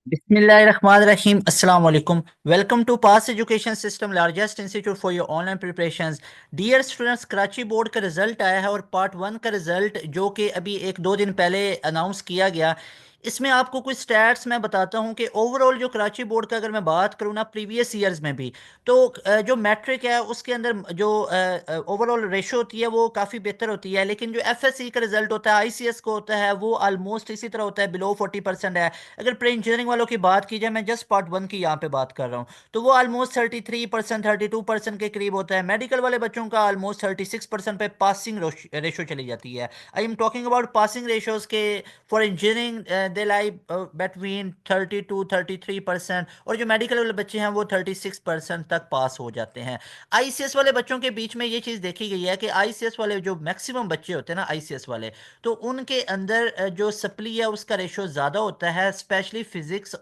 बिस्मिल्लाहिर्रहमानिर्रहीम अस्सलाम वालेकुम। Welcome to pass education system largest institute for your online preparations. Dear students, Karachi board का result आया है और पार्ट वन का रिजल्ट जो कि अभी एक दो दिन पहले अनाउंस किया गया। इसमें आपको कुछ स्टैट्स मैं बताता हूं कि ओवरऑल जो कराची बोर्ड का अगर मैं बात करूं ना प्रीवियस ईयर्स में भी, तो जो मैट्रिक है उसके अंदर जो ओवरऑल रेशो होती है वो काफ़ी बेहतर होती है, लेकिन जो एफएससी का रिजल्ट होता है आईसीएस को होता है वो ऑलमोस्ट इसी तरह होता है, बिलो 40% है। अगर प्री इंजीनियरिंग वालों की बात की जाए, मैं जस्ट पार्ट वन की यहाँ पे बात कर रहा हूँ, तो वो ऑलमोस्ट 33% 32% के करीब होता है। मेडिकल वाले बच्चों का ऑलमोस्ट 36% पे पासिंग रेशो चली जाती है। I am talking about passing ratios के for engineering they lie between 30 to 33%, और जो मेडिकल वाले बच्चे हैं वो 36% तक पास हो जाते हैं। आईसीएस वाले बच्चों के बीच में ये चीज़ देखी गई है कि आईसीएस वाले जो मैक्सिमम बच्चे होते हैं ना आईसीएस वाले, तो उनके अंदर जो सप्ली है उसका रेशो ज़्यादा होता है, स्पेशली फिजिक्स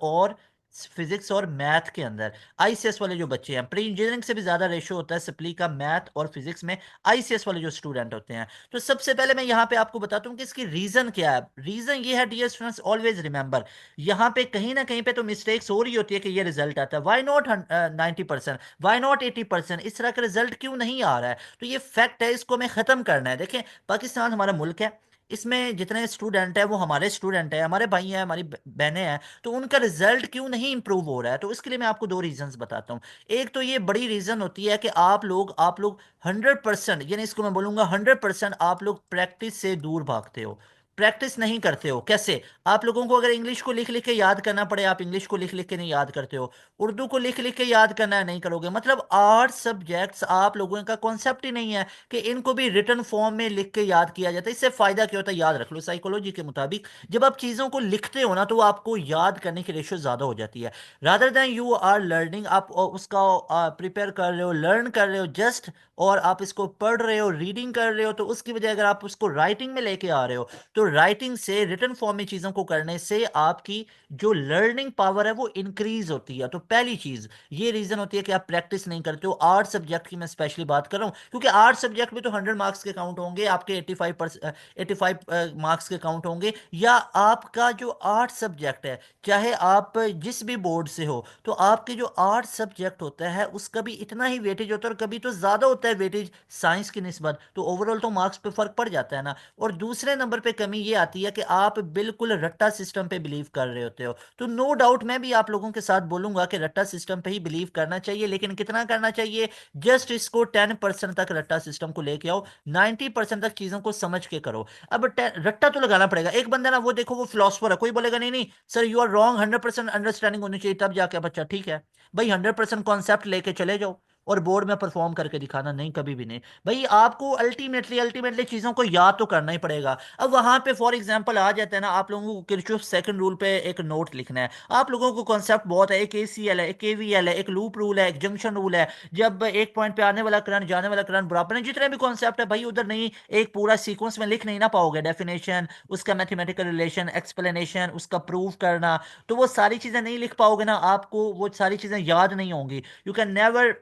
और मैथ के अंदर। आईसीएस वाले जो बच्चे हैं, प्री इंजीनियरिंग से भी ज़्यादा रेशो होता है सप्ली का मैथ और फिजिक्स में, आईसीएस वाले जो स्टूडेंट होते हैं। तो सबसे पहले मैं यहाँ पे आपको बताता हूँ कि इसकी रीज़न क्या है। रीज़न ये है डियर स्टूडेंट्स, ऑलवेज रिमेंबर, यहाँ पे कहीं ना कहीं पे तो मिस्टेक्स हो रही होती है कि ये रिजल्ट आता है। वाई नॉट 90%, वाई नॉट 80%, इस तरह का रिजल्ट क्यों नहीं आ रहा है? तो ये फैक्ट है, इसको हमें ख़त्म करना है। देखें, पाकिस्तान हमारा मुल्क है, इसमें जितने स्टूडेंट हैं वो हमारे स्टूडेंट हैं, हमारे भाई हैं, हमारी बहनें हैं, तो उनका रिजल्ट क्यों नहीं इंप्रूव हो रहा है? तो इसके लिए मैं आपको दो रीजंस बताता हूँ। एक तो ये बड़ी रीजन होती है कि आप लोग 100%, यानी इसको मैं बोलूंगा 100%, आप लोग प्रैक्टिस से दूर भागते हो, प्रैक्टिस नहीं करते हो। कैसे? आप लोगों को अगर इंग्लिश को लिख लिख के याद करना पड़े, आप इंग्लिश को लिख लिख के नहीं याद करते हो। उर्दू को लिख लिख के याद करना है, नहीं करोगे। मतलब आर्ट सब्जेक्ट्स आप लोगों का कॉन्सेप्ट ही नहीं है कि इनको भी रिटर्न फॉर्म में लिख के याद किया जाता है। इससे फायदा क्या होता है? याद रख लो, साइकोलॉजी के मुताबिक जब आप चीज़ों को लिखते हो ना तो आपको याद करने की रेशो ज़्यादा हो जाती है, rather than you are learning. आप उसका प्रिपेयर कर रहे हो, लर्न कर रहे हो जस्ट, और आप इसको पढ़ रहे हो, रीडिंग कर रहे हो, तो उसकी वजह अगर आप उसको राइटिंग में लेके आ रहे हो, तो राइटिंग से, रिटर्न फॉर्म में चीज़ों को करने से आपकी जो लर्निंग पावर है वो इंक्रीज होती है। तो पहली चीज़ ये रीज़न होती है कि आप प्रैक्टिस नहीं करते हो। आर्ट सब्जेक्ट की मैं स्पेशली बात कर रहा हूँ, क्योंकि आर्ट सब्जेक्ट में तो 100 मार्क्स के काउंट होंगे, आपके 85 मार्क्स के काउंट होंगे। या आपका जो आर्ट सब्जेक्ट है, चाहे आप जिस भी बोर्ड से हो, तो आपके जो आर्ट सब्जेक्ट होता है उसका भी इतना ही वेटेज होता है, और कभी तो ज़्यादा होता है वेटेज साइंस की निस्बत। तो ओवरऑल तो मार्क्स पे फर्क पड़ जाता है ना। और दूसरे नंबर पे कमी ये आती है कि आप बिल्कुल रट्टा सिस्टम पे बिलीव कर रहे होते हो। तो नो डाउट मैं भी आप लोगों के साथ बोलूंगा कि रट्टा सिस्टम पे ही बिलीव करना चाहिए, लेकिन कितना करना चाहिए? जस्ट इसको 10% तक रट्टा सिस्टम को लेके आओ, 90% तक चीजों को समझ के करो। अब रट्टा तो लगाना पड़ेगा। एक बंदा ना, वो देखो वो फिलोसफर है, कोई बोलेगा नहीं नहीं sir you are wrong, 100% understanding होनी चाहिए तब जाके बच्चा ठीक है। भाई 100% कॉन्सेप्ट लेके चले जाओ और बोर्ड में परफॉर्म करके दिखाना नहीं, कभी भी नहीं। भाई आपको अल्टीमेटली अल्टीमेटली चीजों को याद तो करना ही पड़ेगा। अब वहां पे फॉर एग्जांपल आ जाता है ना, आप लोगों को किरचॉफ सेकंड रूल पे एक नोट लिखना है। आप लोगों को कॉन्सेप्ट बहुत है, एक एसीएल है, एक केवीएल है, एक लूप रूल है, एक जंक्शन रूल है। जब एक पॉइंट पे आने वाला करंट, जाने वाला करंट बराबर है, जितने भी कॉन्सेप्ट है भाई उधर नहीं, एक पूरा सीक्वेंस में लिख नहीं ना पाओगे। डेफिनेशन, उसका मैथमेटिकल रिलेशन, एक्सप्लेनेशन, उसका प्रूफ करना, तो वो सारी चीजें नहीं लिख पाओगे ना, आपको वो सारी चीजें याद नहीं होंगी। You can never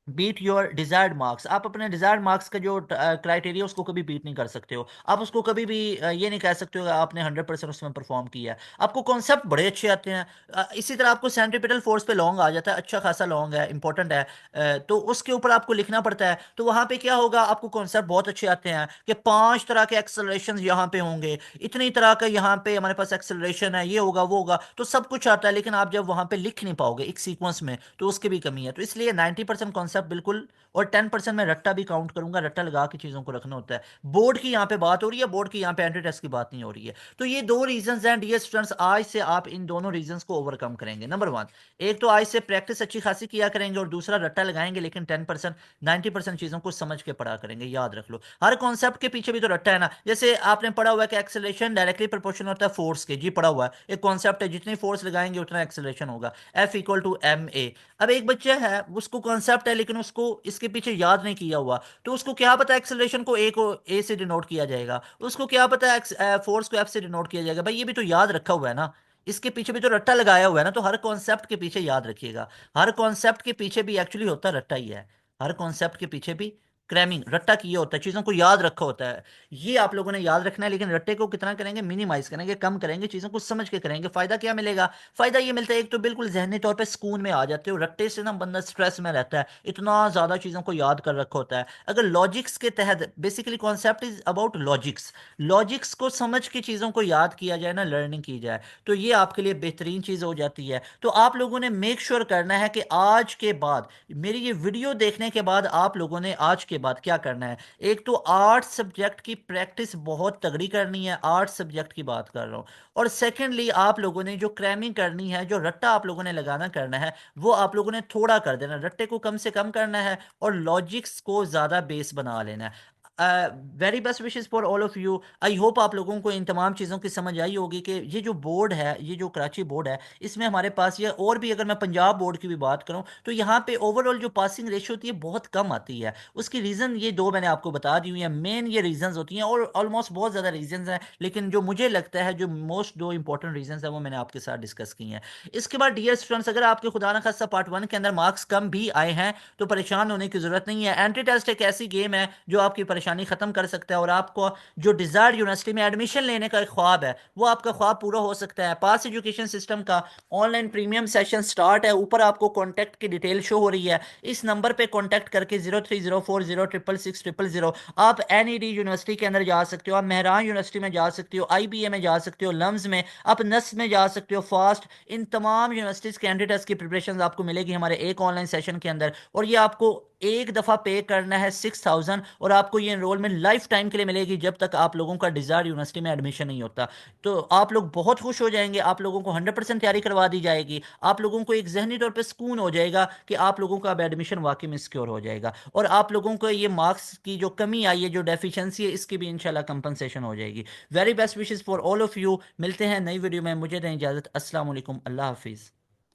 beat your desired marks. आप अपने डिजायर्ड मार्क्स का जो क्राइटेरिया उसको कभी बीट नहीं कर सकते हो। आप उसको कभी भी ये नहीं कह सकते हो कि आपने 100% उसमें परफॉर्म किया है। आपको कॉन्सेप्ट बड़े अच्छे आते हैं। इसी तरह आपको सेंट्रीपिटल फोर्स पे लॉन्ग आ जाता है, अच्छा खासा लॉन्ग है, इंपॉर्टेंट है। तो उसके ऊपर आपको लिखना पड़ता है। तो वहां पे क्या होगा, आपको कॉन्सेप्ट बहुत अच्छे आते हैं कि 5 तरह के एक्सेलरेशन यहाँ पे होंगे, इतनी तरह का यहाँ पे हमारे पास एक्सेलरेशन है, ये होगा वो होगा, तो सब कुछ आता है। लेकिन आप जब वहां पे लिख नहीं पाओगे एक सीक्वेंस में, तो उसकी भी कमी है। तो इसलिए 90% कॉन्सेप्ट बिल्कुल, और 10% में रट्टा भी काउंट करूंगा, रट्टा लगा के चीजों को रखना होता है। बोर्ड की यहाँ पे बात हो रही है, बोर्ड की यहाँ पे एंट्री टेस्ट की बात नहीं हो रही है। तो ये दो रीजंस हैं डियर स्टूडेंट्स, आज से आप इन दोनों रीजंस को ओवरकम करेंगे। नंबर वन, एक तो आज से प्रैक्टिस अच्छी खासी किया करेंगे, और दूसरा रट्टा लगाएंगे लेकिन 10% 90% चीजों को समझ के पढ़ा करेंगे। याद रख लो, हर कॉन्सेप्ट के पीछे भी तो रट्टा है ना। जैसे आपने पढ़ा हुआ है कि एक्सेलरेशन डायरेक्टली प्रोपोर्शनल होता है फोर्स के, जी पढ़ा हुआ है, एक कॉन्सेप्ट है, जितनी फोर्स लगाएंगे उतना एक्सेलरेशन होगा, F=ma। अब एक बच्चा है, उसको कॉन्सेप्ट है लेकिन उसको इसके पीछे याद नहीं किया हुआ, तो उसको क्या पता एक्सेलरेशन को ए से डिनोट किया जाएगा, उसको क्या पता फोर्स को एफ से डिनोट किया जाएगा। भाई ये भी तो याद रखा हुआ है ना, इसके पीछे भी तो रट्टा लगाया हुआ है ना। तो हर कॉन्सेप्ट के पीछे याद रखिएगा, हर कॉन्सेप्ट के पीछे भी एक्चुअली होता रट्टा ही है। हर कॉन्सेप्ट के पीछे भी क्रैमिंग, रट्टा किया होता है, चीज़ों को याद रखा होता है। ये आप लोगों ने याद रखना है, लेकिन रट्टे को कितना करेंगे, मिनिमाइज करेंगे, कम करेंगे, चीज़ों को समझ के करेंगे। फ़ायदा क्या मिलेगा? फ़ायदा ये मिलता है, एक तो बिल्कुल ज़हनी तौर पे सुकून में आ जाते हो। रट्टे से ना बंदा स्ट्रेस में रहता है, इतना ज़्यादा चीज़ों को याद कर रखा होता है। अगर लॉजिक्स के तहत, basically concept is about logics, logics को समझ के चीज़ों को याद किया जाए ना, लर्निंग की जाए, तो ये आपके लिए बेहतरीन चीज़ हो जाती है। तो आप लोगों ने मेक श्योर करना है कि आज के बाद, मेरी ये वीडियो देखने के बाद, आप लोगों ने आज के बाद क्या करना है। एक तो आर्ट सब्जेक्ट की प्रैक्टिस बहुत तगड़ी करनी है, आर्ट सब्जेक्ट की बात कर रहा हूँ। और सेकेंडली आप लोगों ने जो क्रैमिंग करनी है, जो रट्टा आप लोगों ने लगाना करना है, वो आप लोगों ने थोड़ा कर देना, रट्टे को कम से कम करना है और लॉजिक्स को ज़्यादा बेस बना लेना है। Very best wishes for all of you. I hope आप लोगों को इन तमाम चीज़ों की समझ आई होगी कि ये जो बोर्ड है, ये जो कराची बोर्ड है, इसमें हमारे पास ये, और भी अगर मैं पंजाब बोर्ड की भी बात करूं, तो यहाँ पे ओवरऑल जो पासिंग रेशियो होती है बहुत कम आती है। उसकी रीज़न ये दो मैंने आपको बता दी हुई है, मेन ये रीज़न्स होती हैं, और ऑलमोस्ट बहुत ज़्यादा रीज़न्स हैं, लेकिन जो मुझे लगता है जो मोस्ट दो इंपॉर्टेंट रीज़न्स हैं वो मैंने आपके साथ डिस्कस की हैं। इसके बाद डियर स्टूडेंट्स, अगर आपके खुदा न खास्ता पार्ट वन के अंदर मार्क्स कम भी आए हैं, तो परेशान होने की ज़रूरत नहीं है। एंट्री टेस्ट एक ऐसी गेम है जो आपकी परेशानी ख़त्म कर सकता है, और आपको जो डिज़ायर्ड यूनिवर्सिटी में एडमिशन लेने का एक ख्वाब है, वो आपका ख्वाब पूरा हो सकता है। पास एजुकेशन सिस्टम का ऑनलाइन प्रीमियम सेशन स्टार्ट है, ऊपर आपको कॉन्टैक्ट की डिटेल शो हो रही है। इस नंबर पे कॉन्टैक्ट करके 0304066660 आप NED यूनिवर्सिटी के अंदर जा सकते हो, आप मेहरान यूनिवर्सिटी में जा सकते हो, IBA में जा सकते हो, लम्स में, आप नस में जा सकते हो, फास्ट, इन तमाम यूनिवर्सिटीज़ कैंडिडेट्स की प्रिपरेशन आपको मिलेगी हमारे एक ऑनलाइन सेशन के अंदर। और ये आपको एक दफ़ा पे करना है 6000, और आपको ये एनरोलमेंट लाइफ टाइम के लिए मिलेगी जब तक आप लोगों का डिज़ायर यूनिवर्सिटी में एडमिशन नहीं होता। तो आप लोग बहुत खुश हो जाएंगे, आप लोगों को 100% तैयारी करवा दी जाएगी, आप लोगों को एक जहनी तौर पे सुकून हो जाएगा कि आप लोगों का अब एडमिशन वाकई में सिक्योर हो जाएगा, और आप लोगों को ये मार्क्स की जो कमी आई है, जो डेफिशिएंसी है, इसकी भी इंशाल्लाह कंपनसेशन हो जाएगी। Very best wishes for all of you. मिलते हैं नई वीडियो में, मुझे दें इजाज़त। अस्सलाम वालेकुम, अल्लाह हाफिज़।